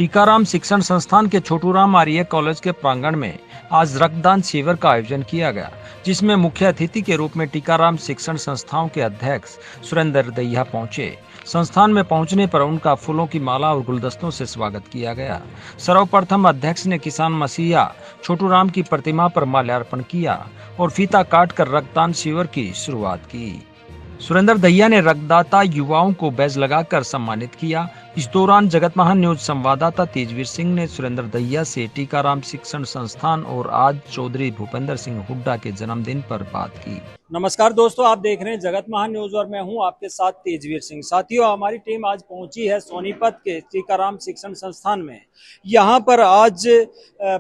टीकाराम शिक्षण संस्थान के छोटूराम आर्य कॉलेज के प्रांगण में आज रक्तदान शिविर का आयोजन किया गया, जिसमें मुख्य अतिथि के रूप में टीकाराम शिक्षण संस्थाओं के अध्यक्ष सुरेंद्र दहिया पहुंचे। संस्थान में पहुंचने पर उनका फूलों की माला और गुलदस्तों से स्वागत किया गया। सर्वप्रथम अध्यक्ष ने किसान मसीहा छोटूराम की प्रतिमा पर माल्यार्पण किया और फीता काट कर रक्तदान शिविर की शुरुआत की। सुरेंद्र दहिया ने रक्तदाता युवाओं को बैज लगाकर सम्मानित किया। इस दौरान जगत महान न्यूज संवाददाता तेजवीर सिंह ने सुरेंद्र दहिया से टीकाराम शिक्षण संस्थान और आज चौधरी भूपेंद्र सिंह हुड्डा के जन्मदिन पर बात की। नमस्कार दोस्तों, आप देख रहे हैं जगत महान न्यूज और मैं हूं आपके साथ तेजवीर सिंह। साथियों, हमारी टीम आज पहुंची है सोनीपत के टीकाराम शिक्षण संस्थान में। यहां पर आज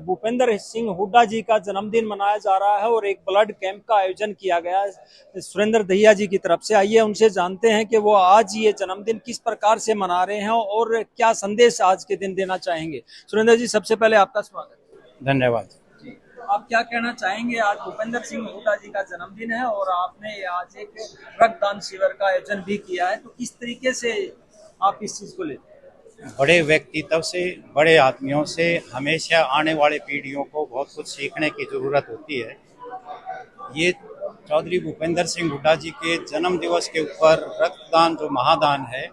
भूपेंद्र सिंह हुड्डा जी का जन्मदिन मनाया जा रहा है और एक ब्लड कैंप का आयोजन किया गया है सुरेंद्र दहिया जी की तरफ से। आइए उनसे जानते हैं कि वो आज ये जन्मदिन किस प्रकार से मना रहे हैं और क्या संदेश आज के दिन देना चाहेंगे। सुरेंद्र जी, सबसे पहले आपका स्वागत। धन्यवाद। आप क्या कहना चाहेंगे? आज भूपेंद्र सिंह हुड्डा जी का जन्मदिन है और आपने आज एक रक्तदान शिविर का आयोजन भी किया है, तो किस तरीके से आप इस चीज को लेते हैं? बड़े व्यक्तित्व से, बड़े आदमियों से हमेशा आने वाले पीढ़ियों को बहुत कुछ सीखने की जरूरत होती है। ये चौधरी भूपेंद्र सिंह हुड्डा जी के जन्म दिवस के ऊपर रक्तदान जो महादान है,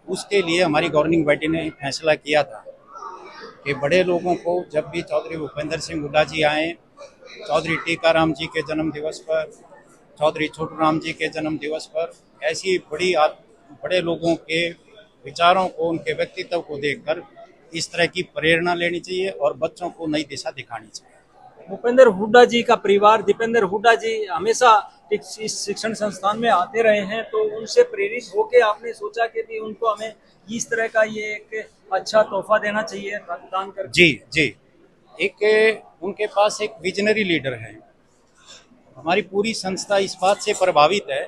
उसके लिए हमारी गवर्निंग बॉडी ने फैसला किया था कि बड़े लोगों को जब भी चौधरी भूपेंद्र सिंह हुड्डा जी आए, चौधरी टीकाराम जी के जन्म दिवस पर, चौधरी छोटूराम जी के जन्म दिवस पर, ऐसी बड़े लोगों के विचारों को, उनके व्यक्तित्व को देखकर इस तरह की प्रेरणा लेनी चाहिए और बच्चों को नई दिशा दिखानी चाहिए। भूपेंद्र हुड्डा जी का परिवार, दीपेंद्र हुड्डा जी हमेशा इस शिक्षण संस्थान में आते रहे हैं, तो उनसे प्रेरित होकर आपने सोचा कि भी उनको हमें इस तरह का ये एक अच्छा तोहफा देना चाहिए रक्तदान कर। जी, एक उनके पास एक विजनरी लीडर है। हमारी पूरी संस्था इस बात से प्रभावित है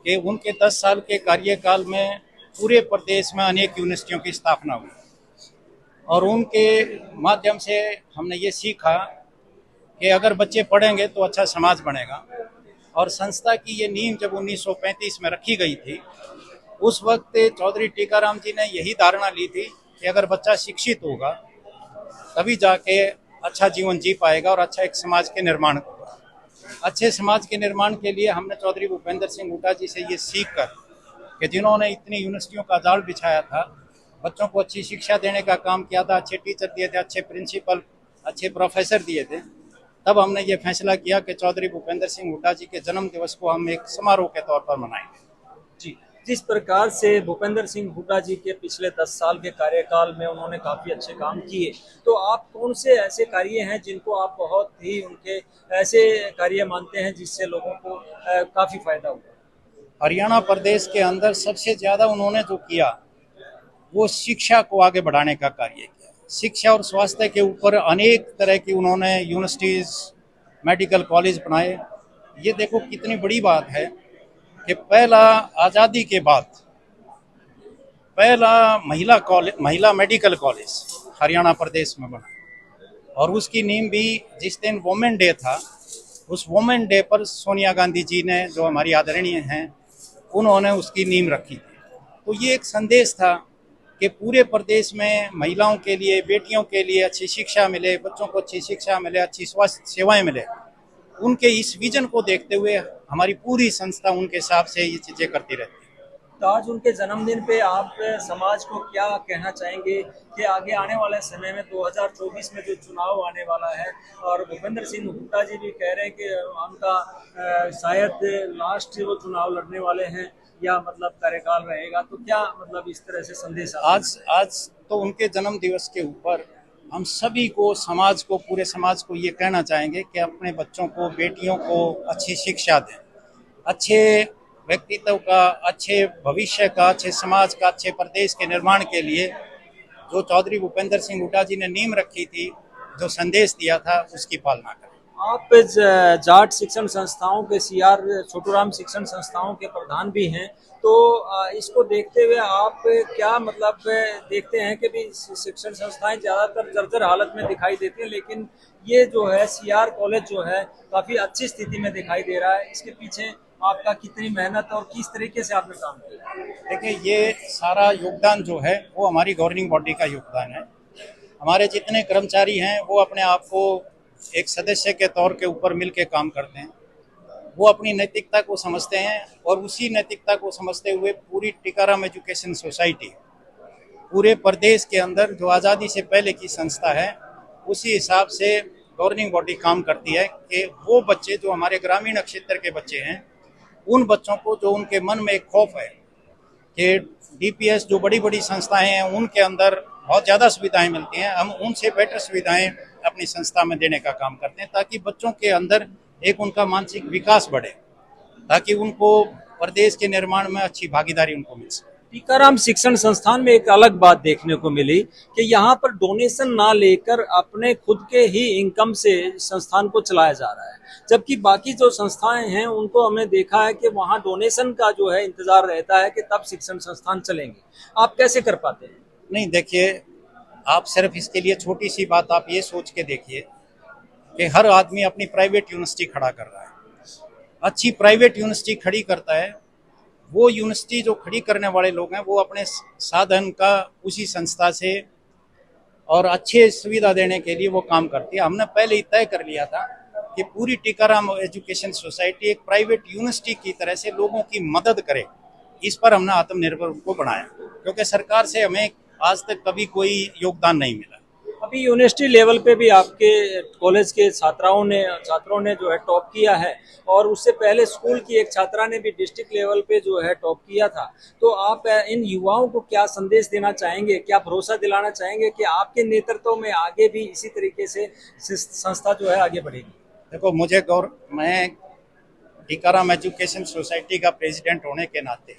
कि उनके 10 साल के कार्यकाल में पूरे प्रदेश में अनेक यूनिवर्सिटियों की स्थापना हुई और उनके माध्यम से हमने ये सीखा कि अगर बच्चे पढ़ेंगे तो अच्छा समाज बनेगा। और संस्था की ये नींव जब 1935 में रखी गई थी, उस वक्त चौधरी टीकाराम जी ने यही धारणा ली थी कि अगर बच्चा शिक्षित होगा तभी जाके अच्छा जीवन जी पाएगा और अच्छा एक समाज के निर्माण होगा। अच्छे समाज के निर्माण के लिए हमने चौधरी भूपेंद्र सिंह हुड्डा जी से ये सीख कर कि जिन्होंने इतनी यूनिवर्सिटियों का जाल बिछाया था, बच्चों को अच्छी शिक्षा देने का काम किया था, अच्छे टीचर दिए थे, अच्छे प्रिंसिपल, अच्छे प्रोफेसर दिए थे, तब हमने ये फैसला किया कि चौधरी भूपेंद्र सिंह हुड्डा जी के जन्म दिवस को हम एक समारोह के तौर पर मनाएंगे। जी, जिस प्रकार से भूपेंद्र सिंह हुड्डा जी के पिछले 10 साल के कार्यकाल में उन्होंने काफी अच्छे काम किए, तो आप कौन से ऐसे कार्य हैं जिनको आप बहुत ही उनके ऐसे कार्य मानते हैं जिससे लोगों को काफी फायदा हुआ? हरियाणा प्रदेश के अंदर सबसे ज्यादा उन्होंने जो किया वो शिक्षा को आगे बढ़ाने का कार्य किया। शिक्षा और स्वास्थ्य के ऊपर अनेक तरह की उन्होंने यूनिवर्सिटीज, मेडिकल कॉलेज बनाए। ये देखो कितनी बड़ी बात है कि पहला आज़ादी के बाद पहला महिला मेडिकल कॉलेज हरियाणा प्रदेश में बना और उसकी नींव भी जिस दिन वुमेन डे था, उस वुमेन डे पर सोनिया गांधी जी ने, जो हमारी आदरणीय हैं, उन्होंने उसकी नींव रखी थी। तो ये एक संदेश था कि पूरे प्रदेश में महिलाओं के लिए, बेटियों के लिए अच्छी शिक्षा मिले, बच्चों को अच्छी शिक्षा मिले, अच्छी स्वास्थ्य सेवाएं मिले। उनके इस विजन को देखते हुए हमारी पूरी संस्था उनके हिसाब से ये चीजें करती रहती है। तो आज उनके जन्मदिन पे आप समाज को क्या कहना चाहेंगे कि आगे आने वाले समय में 2024 में जो चुनाव आने वाला है और भूपेंद्र सिंह हुड्डा जी भी कह रहे हैं कि उनका शायद लास्ट वो चुनाव लड़ने वाले हैं या मतलब कार्यकाल रहेगा, तो क्या मतलब इस तरह से संदेश आज तो उनके जन्म दिवस के ऊपर हम सभी को, समाज को, पूरे समाज को ये कहना चाहेंगे कि अपने बच्चों को, बेटियों को अच्छी शिक्षा दें, अच्छे व्यक्तित्व का, अच्छे भविष्य का, अच्छे समाज का, अच्छे प्रदेश के निर्माण के लिए जो चौधरी भूपेंद्र सिंह हुड्डा जी ने नींव रखी थी, जो संदेश दिया था, उसकी पालना करें। आप जाट शिक्षण संस्थाओं के सीआर छोटूराम शिक्षण संस्थाओं के प्रधान भी हैं, तो इसको देखते हुए आप क्या मतलब देखते हैं कि भी शिक्षण संस्थाएं ज्यादातर जर्जर हालत में दिखाई देती हैं, लेकिन ये जो है सीआर कॉलेज जो है काफी अच्छी स्थिति में दिखाई दे रहा है। इसके पीछे आपका कितनी मेहनत और किस तरीके से आपने काम किया? देखिए, ये सारा योगदान जो है वो हमारी गवर्निंग बॉडी का योगदान है। हमारे जितने कर्मचारी हैं वो अपने आप को एक सदस्य के तौर के ऊपर मिल के काम करते हैं। वो अपनी नैतिकता को समझते हैं और उसी नैतिकता को समझते हुए पूरी टीकाराम एजुकेशन सोसाइटी पूरे प्रदेश के अंदर जो आज़ादी से पहले की संस्था है उसी हिसाब से गवर्निंग बॉडी काम करती है कि वो बच्चे जो हमारे ग्रामीण क्षेत्र के बच्चे हैं उन बच्चों को जो उनके मन में एक खौफ है कि डीपीएस जो बड़ी बड़ी संस्थाएं हैं उनके अंदर बहुत ज़्यादा सुविधाएं मिलती हैं, हम उनसे बेटर सुविधाएं अपनी संस्था में देने का काम करते हैं ताकि बच्चों के अंदर एक उनका मानसिक विकास बढ़े, ताकि उनको प्रदेश के निर्माण में अच्छी भागीदारी उनको मिल सके। टीकाराम शिक्षण संस्थान में एक अलग बात देखने को मिली कि यहाँ पर डोनेशन ना लेकर अपने खुद के ही इनकम से संस्थान को चलाया जा रहा है, जबकि बाकी जो संस्थाएं हैं उनको हमने देखा है कि वहाँ डोनेशन का जो है इंतजार रहता है कि तब शिक्षण संस्थान चलेंगे। आप कैसे कर पाते हैं? नहीं, देखिए, आप सिर्फ इसके लिए छोटी सी बात आप ये सोच के देखिए कि हर आदमी अपनी प्राइवेट यूनिवर्सिटी खड़ा कर रहा है, अच्छी प्राइवेट यूनिवर्सिटी खड़ी करता है। वो यूनिवर्सिटी जो खड़ी करने वाले लोग हैं वो अपने साधन का उसी संस्था से और अच्छे सुविधा देने के लिए वो काम करती है। हमने पहले ही तय कर लिया था कि पूरी टीकाराम एजुकेशन सोसाइटी एक प्राइवेट यूनिवर्सिटी की तरह से लोगों की मदद करे। इस पर हमने आत्मनिर्भर उनको बनाया, क्योंकि सरकार से हमें आज तक कभी कोई योगदान नहीं मिला। अभी यूनिवर्सिटी लेवल पे भी आपके कॉलेज के छात्रों ने जो है टॉप किया है, और उससे पहले स्कूल की एक छात्रा ने भी डिस्ट्रिक्ट लेवल पे जो है टॉप किया था। तो आप इन युवाओं को क्या संदेश देना चाहेंगे, क्या भरोसा दिलाना चाहेंगे कि आपके नेतृत्व में आगे भी इसी तरीके से संस्था जो है आगे बढ़ेगी? देखो, मैं टीकाराम एजुकेशन सोसाइटी का प्रेसिडेंट होने के नाते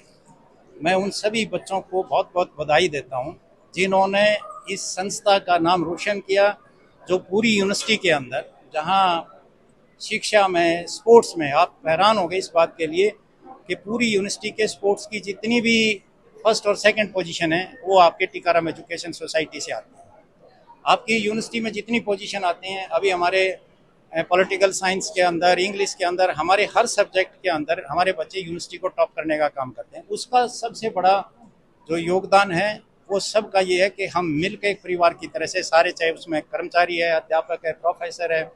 मैं उन सभी बच्चों को बहुत बहुत बधाई देता हूँ जिन्होंने इस संस्था का नाम रोशन किया, जो पूरी यूनिवर्सिटी के अंदर, जहाँ शिक्षा में, स्पोर्ट्स में, आप हैरान हो गए इस बात के लिए कि पूरी यूनिवर्सिटी के स्पोर्ट्स की जितनी भी फर्स्ट और सेकंड पोजीशन है वो आपके टीकाराम एजुकेशन सोसाइटी से आती है। आपकी यूनिवर्सिटी में जितनी पोजीशन आती हैं, अभी हमारे पॉलिटिकल साइंस के अंदर, इंग्लिश के अंदर, हमारे हर सब्जेक्ट के अंदर हमारे बच्चे यूनिवर्सिटी को टॉप करने का काम करते हैं। उसका सबसे बड़ा जो योगदान है वो सबका ये है कि हम मिलकर एक परिवार की तरह से सारे, चाहे उसमें कर्मचारी है, अध्यापक है, प्रोफेसर है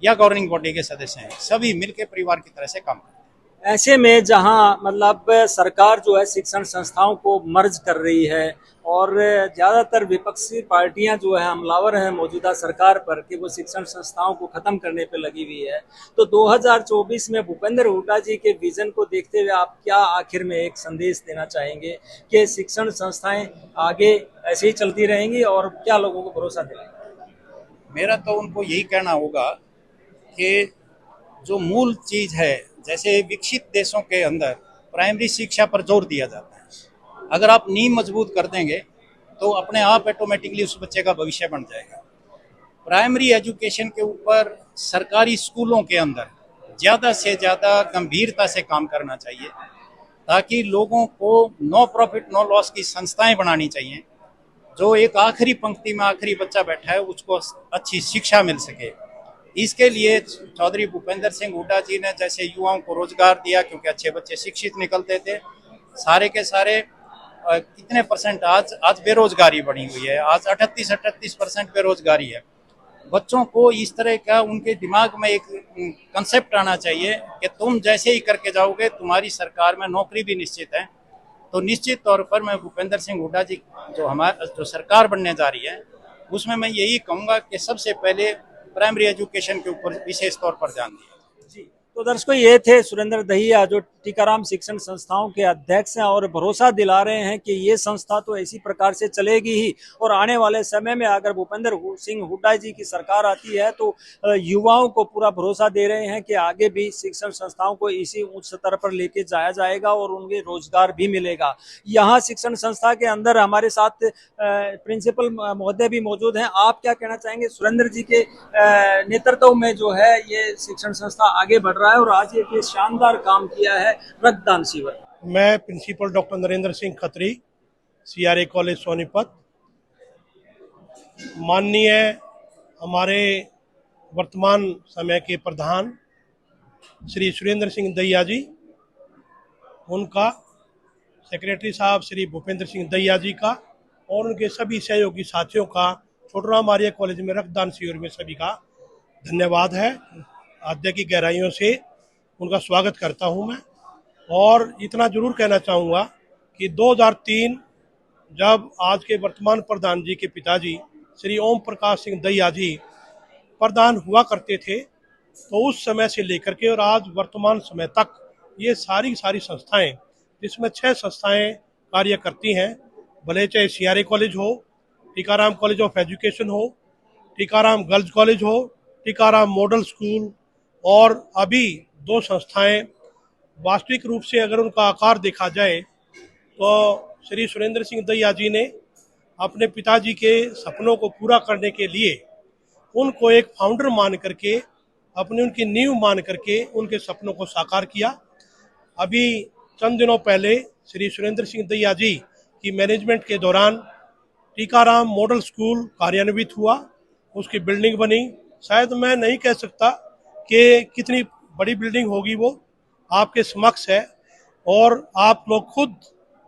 या गवर्निंग बॉडी के सदस्य हैं, सभी मिलकर परिवार की तरह से काम करते हैं। ऐसे में जहां मतलब सरकार जो है शिक्षण संस्थाओं को मर्ज कर रही है और ज़्यादातर विपक्षी पार्टियां जो है हमलावर हैं मौजूदा सरकार पर कि वो शिक्षण संस्थाओं को ख़त्म करने पे लगी हुई है, तो 2024 में भूपेंद्र हुड्डा जी के विजन को देखते हुए आप क्या आखिर में एक संदेश देना चाहेंगे कि शिक्षण संस्थाएं आगे ऐसे ही चलती रहेंगी और क्या लोगों को भरोसा दिलाएंगे? मेरा तो उनको यही कहना होगा कि जो मूल चीज़ है, जैसे विकसित देशों के अंदर प्राइमरी शिक्षा पर जोर दिया जाता है, अगर आप नींव मजबूत कर देंगे तो अपने आप ऑटोमेटिकली उस बच्चे का भविष्य बन जाएगा। प्राइमरी एजुकेशन के ऊपर सरकारी स्कूलों के अंदर ज़्यादा से ज़्यादा गंभीरता से काम करना चाहिए, ताकि लोगों को नो प्रॉफिट नो लॉस की संस्थाएं बनानी चाहिए, जो एक आखिरी पंक्ति में आखिरी बच्चा बैठा है उसको अच्छी शिक्षा मिल सके। इसके लिए चौधरी भूपेंद्र सिंह हुड्डा जी ने जैसे युवाओं को रोजगार दिया, क्योंकि अच्छे बच्चे शिक्षित निकलते थे, सारे के सारे कितने परसेंट आज बेरोजगारी बढ़ी हुई है, आज 38% बेरोजगारी है। बच्चों को इस तरह का उनके दिमाग में एक कंसेप्ट आना चाहिए कि तुम जैसे ही करके जाओगे तुम्हारी सरकार में नौकरी भी निश्चित है। तो निश्चित तौर पर मैं भूपेंद्र सिंह हुड्डा जी जो सरकार बनने जा रही है उसमें मैं यही कहूँगा कि सबसे पहले प्राइमरी एजुकेशन के ऊपर विशेष तौर पर ध्यान दिया। जी, तो दर्शकों, ये थे सुरेंद्र दहिया जो टीकाराम शिक्षण संस्थाओं के अध्यक्ष हैं और भरोसा दिला रहे हैं कि ये संस्था तो इसी प्रकार से चलेगी ही, और आने वाले समय में अगर भूपेंद्र सिंह हुड्डा जी की सरकार आती है तो युवाओं को पूरा भरोसा दे रहे हैं कि आगे भी शिक्षण संस्थाओं को इसी उच्च स्तर पर लेके जाया जाएगा और उन्हें रोजगार भी मिलेगा। यहाँ शिक्षण संस्था के अंदर हमारे साथ प्रिंसिपल महोदय भी मौजूद हैं। आप क्या कहना चाहेंगे? सुरेंद्र जी के नेतृत्व में जो है ये शिक्षण संस्था आगे बढ़ रहा है और आज ये शानदार काम किया है रक्तदान शिविर। मैं principal doctor Narendra Singh Khatri, CRA college Sonipat. माननीय हमारे वर्तमान समय के प्रधान श्री सुरेंद्र सिंह दहिया जी, उनका, सेक्रेटरी साहब श्री भूपेंद्र सिंह दहिया जी का और उनके सभी सहयोगी साथियों का छोटूराम आर्य कॉलेज में रक्तदान शिविर में सभी का धन्यवाद है। हृदय की गहराइयों से उनका स्वागत करता हूं मैं। और इतना जरूर कहना चाहूँगा कि 2003 जब आज के वर्तमान प्रधान जी के पिताजी श्री ओम प्रकाश सिंह दहिया जी प्रधान हुआ करते थे, तो उस समय से लेकर के और आज वर्तमान समय तक ये सारी संस्थाएं, जिसमें 6 संस्थाएं कार्य करती हैं, भले चाहे सीआरए कॉलेज हो, टीकाराम कॉलेज ऑफ एजुकेशन हो, टीकाराम गर्ल्स कॉलेज हो, टीकाराम मॉडल स्कूल, और अभी 2 संस्थाएं वास्तविक रूप से अगर उनका आकार देखा जाए तो श्री सुरेंद्र सिंह दहिया जी ने अपने पिताजी के सपनों को पूरा करने के लिए उनको एक फाउंडर मान करके, उनकी नींव मान करके उनके सपनों को साकार किया। अभी चंद दिनों पहले श्री सुरेंद्र सिंह दहिया जी की मैनेजमेंट के दौरान टीकाराम मॉडल स्कूल कार्यान्वित हुआ, उसकी बिल्डिंग बनी। शायद मैं नहीं कह सकता कि कितनी बड़ी बिल्डिंग होगी, वो आपके समक्ष है और आप लोग खुद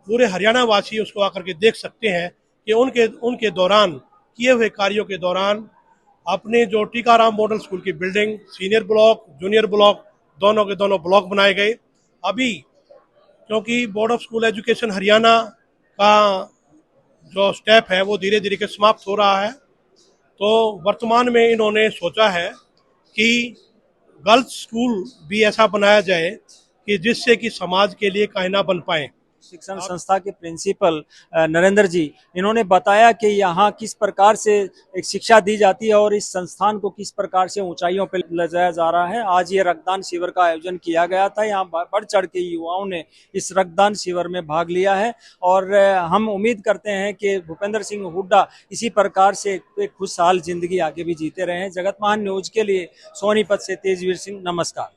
पूरे हरियाणा वासी उसको आकर के देख सकते हैं कि उनके दौरान किए हुए कार्यों के दौरान अपने जो टीकाराम मॉडल स्कूल की building, senior block, junior block, दोनों के दोनों ब्लॉक बनाए गए। अभी क्योंकि board of school education Haryana का जो स्टेप है वो धीरे धीरे के समाप्त हो रहा है, तो वर्तमान में इन्होंने सोचा है कि गर्ल्स स्कूल भी ऐसा बनाया जाए कि जिससे कि समाज के लिए कहीं ना बन पाए। शिक्षण संस्था के प्रिंसिपल नरेंद्र जी, इन्होंने बताया कि यहाँ किस प्रकार से एक शिक्षा दी जाती है और इस संस्थान को किस प्रकार से ऊंचाइयों पर ले जाया जा रहा है। आज ये रक्तदान शिविर का आयोजन किया गया था, यहाँ बढ़ चढ़ के युवाओं ने इस रक्तदान शिविर में भाग लिया है और हम उम्मीद करते हैं कि भूपेंद्र सिंह हुड्डा इसी प्रकार से एक खुशहाल जिंदगी आगे भी जीते रहे। जगत महान न्यूज के लिए सोनीपत से तेजवीर सिंह, नमस्कार।